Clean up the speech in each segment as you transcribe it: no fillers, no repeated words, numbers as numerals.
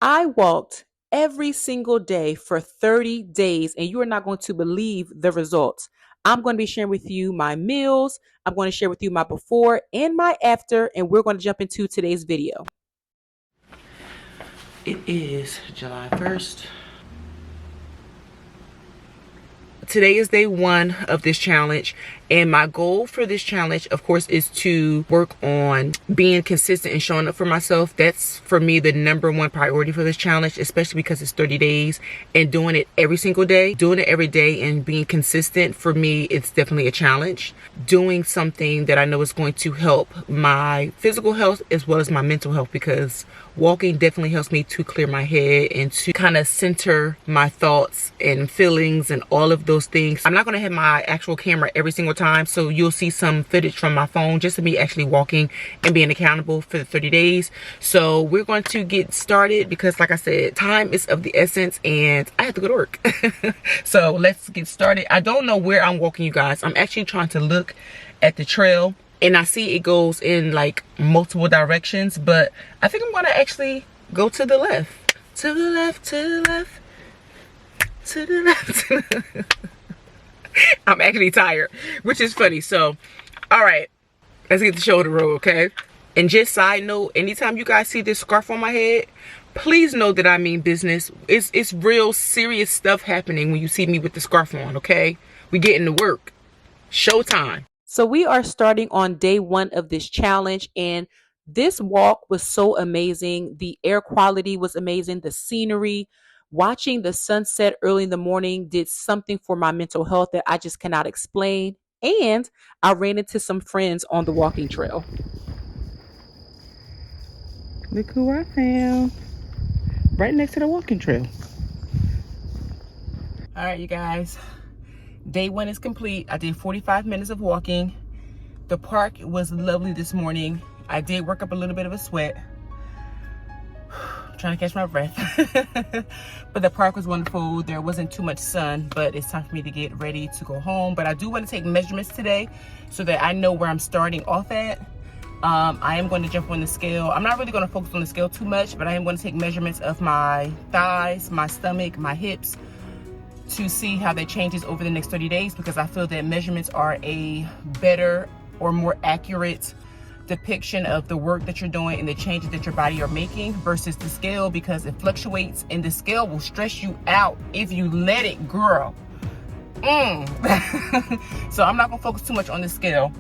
I walked every single day for 30 days, and you are not going to believe the results. I'm going to be sharing with you my meals. I'm going to share with you my before and my after, and we're going to jump into today's video. It is July 1st. Today is day one of this challenge, and my goal for this challenge, of course, is to work on being consistent and showing up for myself. That's for me the number one priority for this challenge, especially because it's 30 days and doing it every single day. Doing it every day and being consistent, for me, it's definitely a challenge. Doing something that I know is going to help my physical health as well as my mental health, because walking definitely helps me to clear my head and to kind of center my thoughts and feelings and all of those things. I'm not going to have my actual camera every single time, so you'll see some footage from my phone just of me actually walking and being accountable for the 30 days. So we're going to get started because, like I said, time is of the essence and I have to go to work. So let's get started. I don't know where I'm walking, you guys. I'm actually trying to look at the trail, and I see it goes in like multiple directions, but I think I'm gonna actually go to the left. To the left, to the left, to the left. I'm actually tired, which is funny. So, all right, let's get the show on the road, okay? And just side note, anytime you guys see this scarf on my head, please know that I mean business. It's real serious stuff happening when you see me with the scarf on, okay? We getting to work. Showtime. So we are starting on day one of this challenge, and this walk was so amazing. The air quality was amazing, the scenery. Watching the sunset early in the morning did something for my mental health that I just cannot explain. And I ran into some friends on the walking trail. Look who I found. Right next to the walking trail. All right, you guys. Day one is complete. I did 45 minutes of walking. The park was lovely this morning. I did work up a little bit of a sweat. Trying to catch my breath. But the park was wonderful. There wasn't too much sun, but it's time for me to get ready to go home. But I do want to take measurements today so that I know where I'm starting off at. I am going to jump on the scale. I'm not really going to focus on the scale too much, but I am going to take measurements of my thighs, my stomach, my hips, to see how that changes over the next 30 days, because I feel that measurements are a better or more accurate depiction of the work that you're doing and the changes that your body are making versus the scale, because it fluctuates and the scale will stress you out if you let it, girl. So I'm not gonna focus too much on the scale.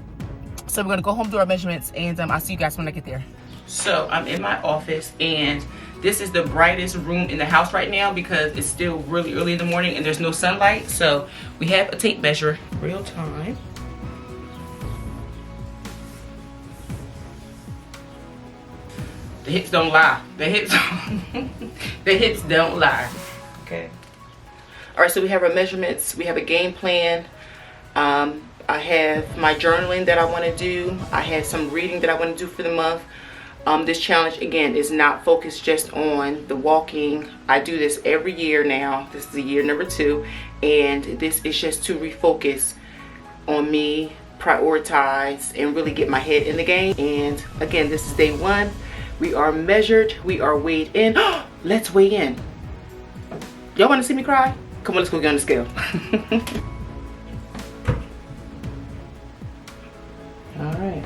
So we're gonna go home, do our measurements, and I'll see you guys when I get there. So I'm in my office, and this is the brightest room in the house right now because it's still really early in the morning and there's no sunlight. So we have a tape measure, real time. The hips don't lie. The hips, the hips don't lie. Okay. All right, so we have our measurements. We have a game plan. I have my journaling that I want to do. I have some reading that I want to do for the month. This challenge, again, is not focused just on the walking. I do this every year now. This is the year number 2. And this is just to refocus on me, prioritize, and really get my head in the game. And again, this is day 1. We are measured. We are weighed in. Let's weigh in. Y'all want to see me cry? Come on, let's go get on the scale. All right.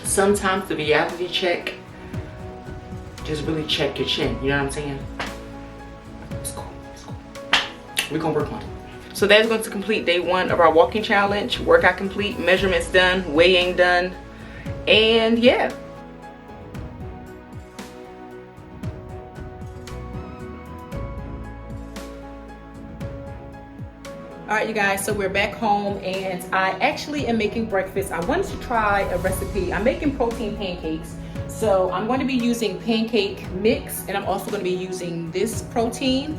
Sometimes the reality check, just really check your chin. You know what I'm saying? It's cool. It's cool. We're gonna work on it. So that's going to complete day 1 of our walking challenge. Workout complete, measurements done, weighing done, and yeah. All right, you guys, so we're back home, and I actually am making breakfast. I wanted to try a recipe. I'm making protein pancakes. So I'm going to be using pancake mix, and I'm also going to be using this protein.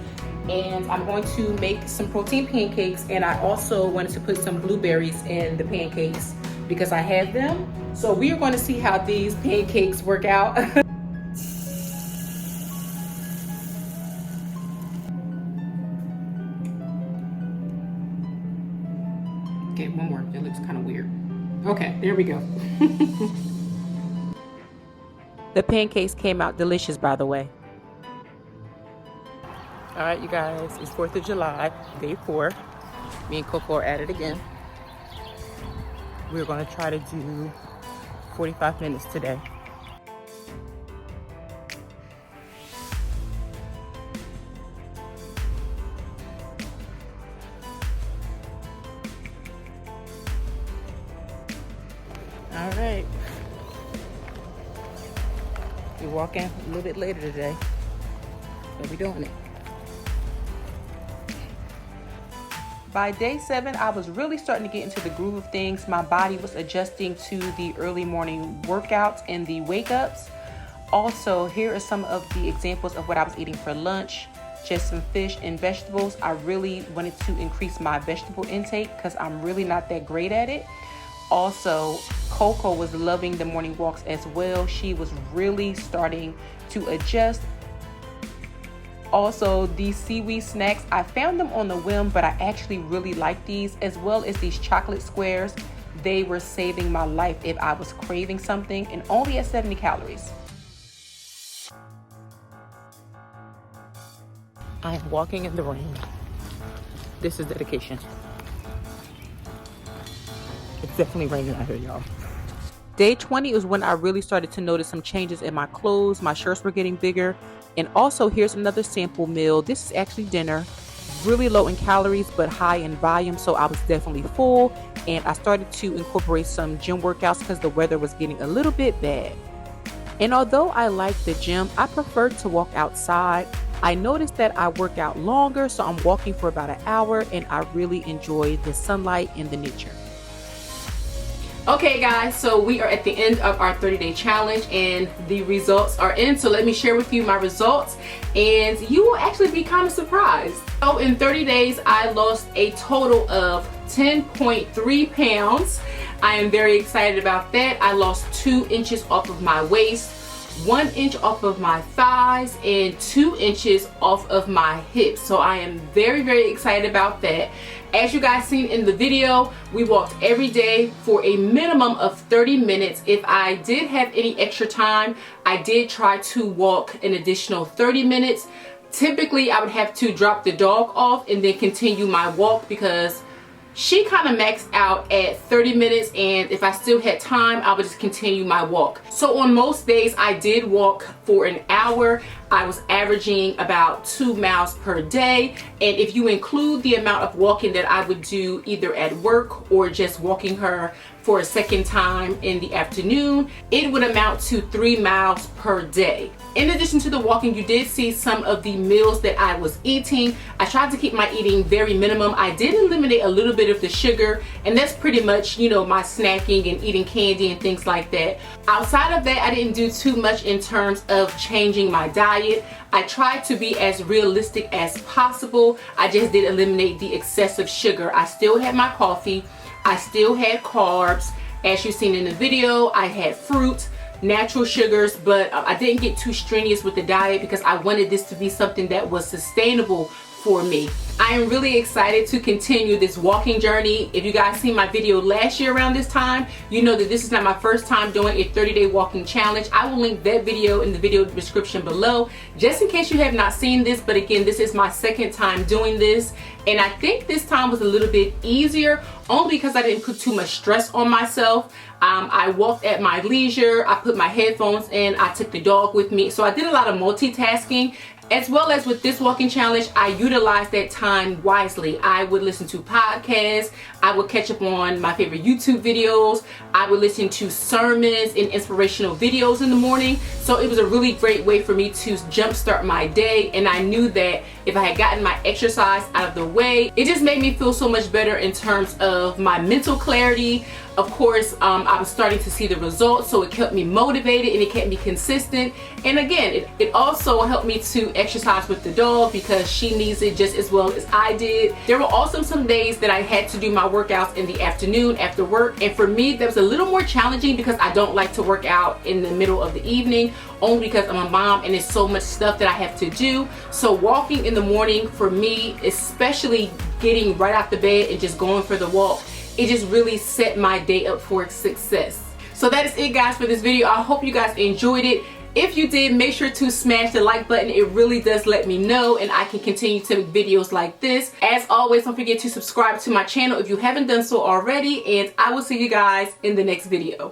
And I'm going to make some protein pancakes, and I also wanted to put some blueberries in the pancakes because I have them. So we are going to see how these pancakes work out. Okay, one more. It looks kind of weird. Okay, there we go. The pancakes came out delicious, by the way. All right, you guys, it's 4th of July, day 4. Me and Coco are at it again. We're gonna try to do 45 minutes today. All right. We're walking a little bit later today, but we're doing it. By day 7, I was really starting to get into the groove of things. My body was adjusting to the early morning workouts and the wake-ups. Also, here are some of the examples of what I was eating for lunch. Just some fish and vegetables. I really wanted to increase my vegetable intake because I'm really not that great at it. Also, Coco was loving the morning walks as well. She was really starting to adjust. Also, these seaweed snacks, I found them on the whim, but I actually really like these, as well as these chocolate squares. They were saving my life if I was craving something, and only at 70 calories. I am walking in the rain. This is dedication. It's definitely raining out here, y'all. Day 20 is when I really started to notice some changes in my clothes. My shirts were getting bigger. And also, here's another sample meal. This is actually dinner. Really low in calories, but high in volume. So I was definitely full. And I started to incorporate some gym workouts because the weather was getting a little bit bad. And although I like the gym, I prefer to walk outside. I noticed that I work out longer, so I'm walking for about an hour, and I really enjoy the sunlight and the nature. Okay guys, so we are at the end of our 30-day challenge and the results are in. So let me share with you my results and you will actually be kind of surprised. So in 30 days, I lost a total of 10.3 pounds. I am very excited about that. I lost 2 inches off of my waist, 1 inch off of my thighs, and 2 inches off of my hips. So I am very, very excited about that. As you guys seen in the video, we walked every day for a minimum of 30 minutes. If I did have any extra time, I did try to walk an additional 30 minutes. Typically, I would have to drop the dog off and then continue my walk because she kind of maxed out at 30 minutes, and if I still had time, I would just continue my walk. So on most days, I did walk for an hour. I was averaging about 2 miles per day, and if you include the amount of walking that I would do either at work or just walking her for a second time in the afternoon, it would amount to 3 miles per day. In addition to the walking, you did see some of the meals that I was eating. I tried to keep my eating very minimum. I did eliminate a little bit of the sugar, and that's pretty much, you know, my snacking and eating candy and things like that. Outside of that, I didn't do too much in terms of changing my diet. I tried to be as realistic as possible. I just did eliminate the excessive sugar. I still had my coffee. I still had carbs. As you've seen in the video, I had fruit, natural sugars, but I didn't get too strenuous with the diet because I wanted this to be something that was sustainable for me. I am really excited to continue this walking journey. If you guys seen my video last year around this time, you know that this is not my first time doing a 30-day walking challenge. I will link that video in the video description below, just in case you have not seen this. But again, this is my second time doing this, and I think this time was a little bit easier, only because I didn't put too much stress on myself. I walked at my leisure. I put my headphones in. I took the dog with me. So I did a lot of multitasking. As well as with this walking challenge, I utilized that time wisely. I would listen to podcasts. I would catch up on my favorite YouTube videos. I would listen to sermons and inspirational videos in the morning. So it was a really great way for me to jumpstart my day. And I knew that if I had gotten my exercise out of the way, it just made me feel so much better in terms of my mental clarity. Of course, I was starting to see the results, so it kept me motivated and it kept me consistent. And again, it also helped me to exercise with the dog because she needs it just as well as I did. There were also some days that I had to do my workouts in the afternoon after work, and for me that was a little more challenging because I don't like to work out in the middle of the evening, only because I'm a mom and there's so much stuff that I have to do. So walking in the morning for me, especially getting right out the bed and just going for the walk, it just really set my day up for success. So that is it, guys, for this video. I hope you guys enjoyed it. If you did, make sure to smash the like button. It really does let me know, and I can continue to make videos like this. As always, don't forget to subscribe to my channel if you haven't done so already, and I will see you guys in the next video.